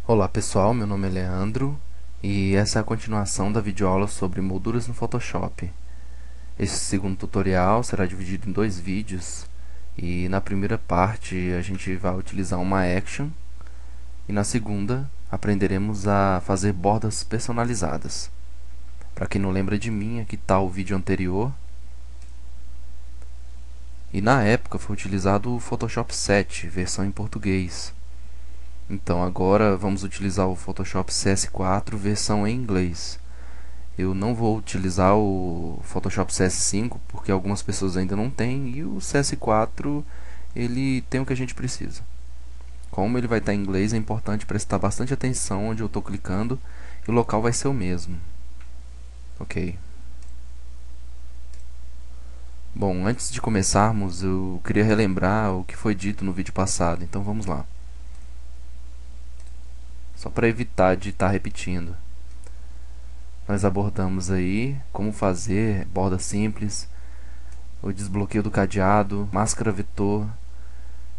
Olá pessoal, meu nome é Leandro e essa é a continuação da videoaula sobre molduras no Photoshop. Esse segundo tutorial será dividido em dois vídeos e na primeira parte a gente vai utilizar uma action e na segunda aprenderemos a fazer bordas personalizadas. Para quem não lembra de mim, aqui está o vídeo anterior e na época foi utilizado o Photoshop 7, versão em português. Então agora vamos utilizar o Photoshop CS4 versão em inglês. Eu não vou utilizar o Photoshop CS5 porque algumas pessoas ainda não têm e o CS4 ele tem o que a gente precisa. Como ele vai estar em inglês, é importante prestar bastante atenção onde eu estou clicando e o local vai ser o mesmo. Ok. Bom, antes de começarmos, eu queria relembrar o que foi dito no vídeo passado, então vamos lá. Só para evitar de estar repetindo. Nós abordamos aí como fazer borda simples, o desbloqueio do cadeado, máscara vetor,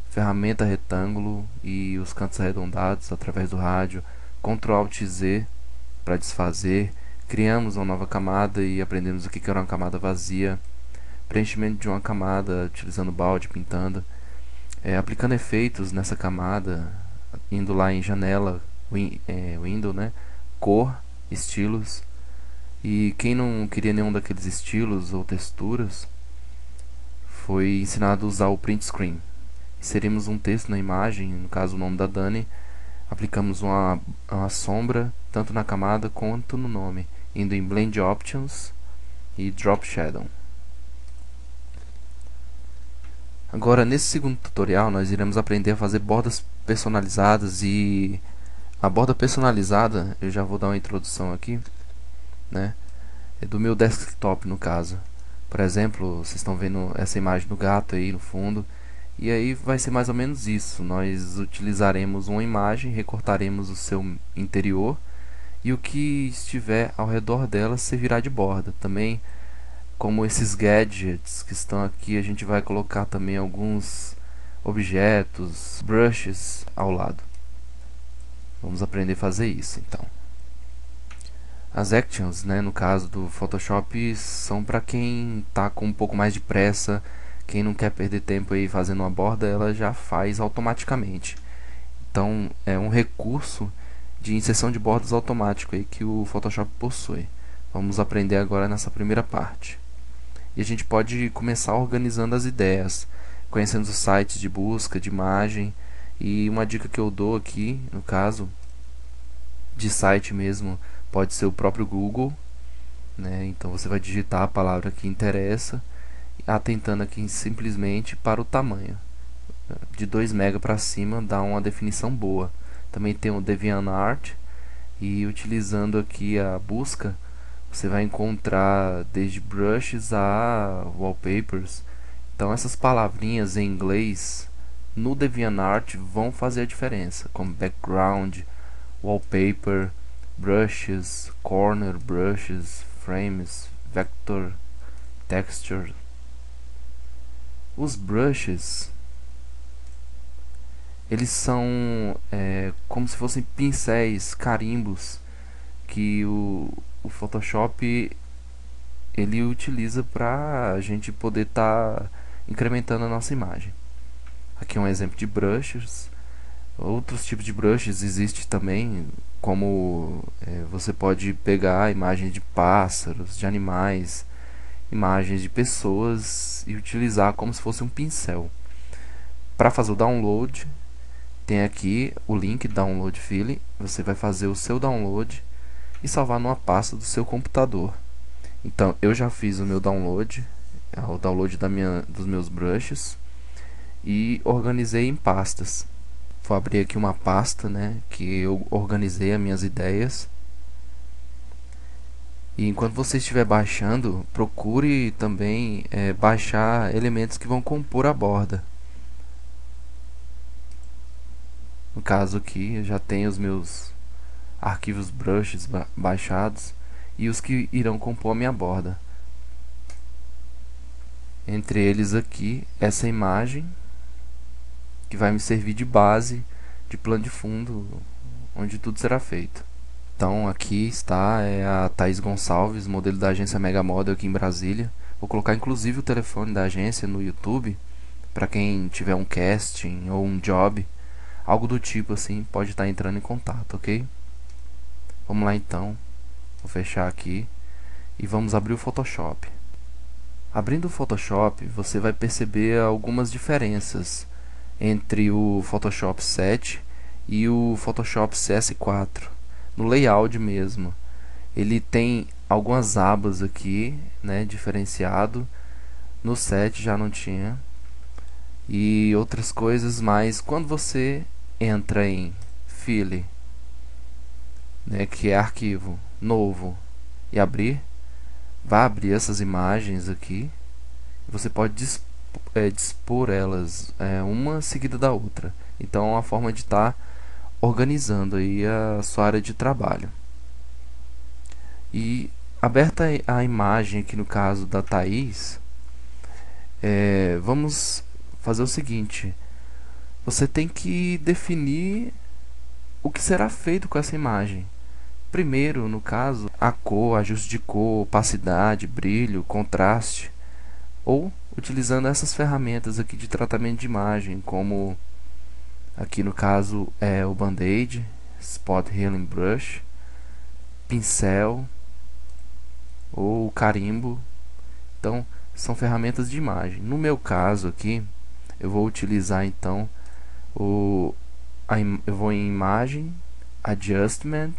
ferramenta retângulo e os cantos arredondados através do rádio, Ctrl Alt Z para desfazer, criamos uma nova camada e aprendemos o que era uma camada vazia, preenchimento de uma camada utilizando balde, pintando, aplicando efeitos nessa camada, indo lá em janela, window, né? Cor, estilos. E quem não queria nenhum daqueles estilos ou texturas, foi ensinado a usar o print screen. Inserimos um texto na imagem, no caso o nome da Dani, aplicamos uma sombra tanto na camada quanto no nome, indo em Blend Options e Drop Shadow. Agora nesse segundo tutorial nós iremos aprender a fazer bordas personalizadas e a borda personalizada, eu já vou dar uma introdução aqui, né? É do meu desktop no caso. Por exemplo, vocês estão vendo essa imagem do gato aí no fundo. E aí vai ser mais ou menos isso. Nós utilizaremos uma imagem, recortaremos o seu interior e o que estiver ao redor dela servirá de borda. Também, como esses gadgets que estão aqui, a gente vai colocar também alguns objetos, brushes ao lado. Vamos aprender a fazer isso então. As actions, né, no caso do Photoshop, são para quem está com um pouco mais de pressa, quem não quer perder tempo aí fazendo uma borda, ela já faz automaticamente. Então é um recurso de inserção de bordas automático aí que o Photoshop possui. Vamos aprender agora nessa primeira parte. E a gente pode começar organizando as ideias, conhecendo os sites de busca, de imagem. E uma dica que eu dou aqui, no caso de site mesmo, pode ser o próprio Google, né? Então você vai digitar a palavra que interessa, atentando aqui simplesmente para o tamanho. De 2 MB para cima dá uma definição boa. Também tem o DeviantArt e utilizando aqui a busca você vai encontrar desde brushes a wallpapers. Então essas palavrinhas em inglês no DeviantArt vão fazer a diferença, como background, wallpaper, brushes, corner brushes, frames, vector, texture. Os brushes, eles são como se fossem pincéis, carimbos que o Photoshop ele utiliza para a gente poder estar incrementando a nossa imagem. Aqui é um exemplo de brushes. Outros tipos de brushes existem também, como você pode pegar imagens de pássaros, de animais, imagens de pessoas e utilizar como se fosse um pincel. Para fazer o download, tem aqui o link Download File. Você vai fazer o seu download e salvar numa pasta do seu computador. Então eu já fiz o meu download, o download dos meus brushes e organizei em pastas. Vou abrir aqui uma pasta, né, que eu organizei as minhas ideias. E enquanto você estiver baixando, procure também baixar elementos que vão compor a borda. No caso aqui, eu já tenho os meus arquivos brushes baixados e os que irão compor a minha borda. Entre eles aqui, essa imagem que vai me servir de base, de plano de fundo, onde tudo será feito. Então aqui está a Thaís Gonçalves, modelo da agência Mega Model aqui em Brasília. Vou colocar inclusive o telefone da agência no YouTube, para quem tiver um casting ou um job, algo do tipo assim, pode estar entrando em contato, ok? Vamos lá então, vou fechar aqui e vamos abrir o Photoshop. Abrindo o Photoshop, você vai perceber algumas diferenças entre o Photoshop 7 e o Photoshop CS4. No layout mesmo, ele tem algumas abas aqui, né, diferenciado. No 7 já não tinha. E outras coisas, mas quando você entra em File, né, que é arquivo novo, e abrir, vai abrir essas imagens aqui. Você pode dispor elas uma seguida da outra. Então é uma forma de estar organizando aí a sua área de trabalho. E aberta a imagem aqui no caso da Thaís, vamos fazer o seguinte: você tem que definir o que será feito com essa imagem. Primeiro, no caso, a cor, ajuste de cor, opacidade, brilho, contraste, ou utilizando essas ferramentas aqui de tratamento de imagem, como aqui no caso é o Band-Aid, Spot Healing Brush, pincel ou carimbo. Então são ferramentas de imagem. No meu caso aqui, eu vou utilizar então eu vou em imagem, adjustment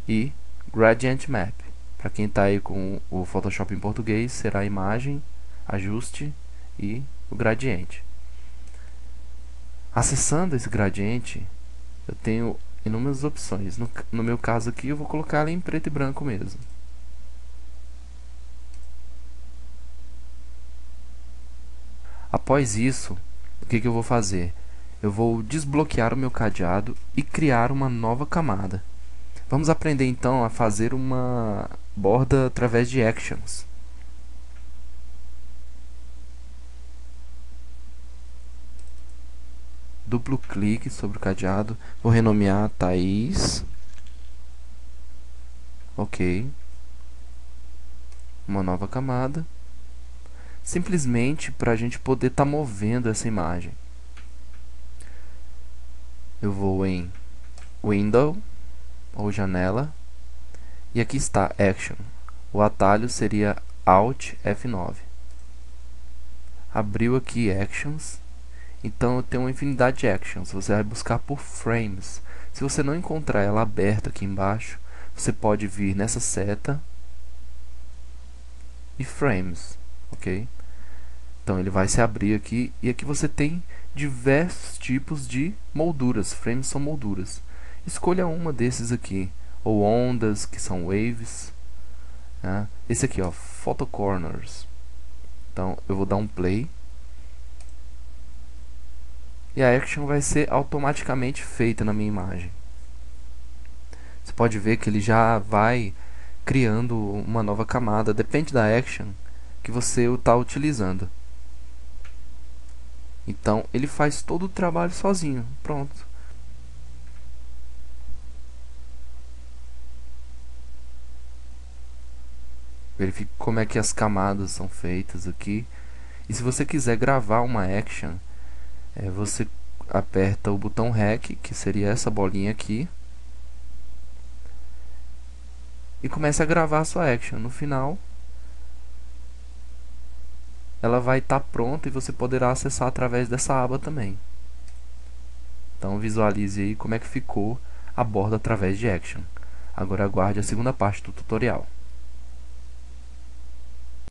e gradient map. Para quem está aí com o Photoshop em português, será imagem, ajuste e o gradiente. Acessando esse gradiente, eu tenho inúmeras opções. No meu caso aqui, eu vou colocar ela em preto e branco mesmo. Após isso, o que eu vou fazer? Eu vou desbloquear o meu cadeado e criar uma nova camada. Vamos aprender então a fazer uma borda através de actions. Duplo clique sobre o cadeado, vou renomear Thaís. Ok. Uma nova camada. Simplesmente para a gente poder estar movendo essa imagem. Eu vou em Window ou janela e aqui está Action. O atalho seria Alt F9. Abriu aqui Actions. Então eu tenho uma infinidade de actions. Você vai buscar por frames. Se você não encontrar ela aberta aqui embaixo, você pode vir nessa seta e frames, ok? Então ele vai se abrir aqui e aqui você tem diversos tipos de molduras. Frames são molduras. Escolha uma desses aqui, ou ondas, que são waves, né? Esse aqui, ó, Photo Corners. Então eu vou dar um play e a action vai ser automaticamente feita na minha imagem. Você pode ver que ele já vai criando uma nova camada, depende da action que você está utilizando. Então ele faz todo o trabalho sozinho. Pronto. Verifique como é que as camadas são feitas aqui. E se você quiser gravar uma action, você aperta o botão REC, que seria essa bolinha aqui, e começa a gravar a sua action. No final, ela vai estar pronta e você poderá acessar através dessa aba também. Então visualize aí como é que ficou a borda através de action. Agora aguarde a segunda parte do tutorial.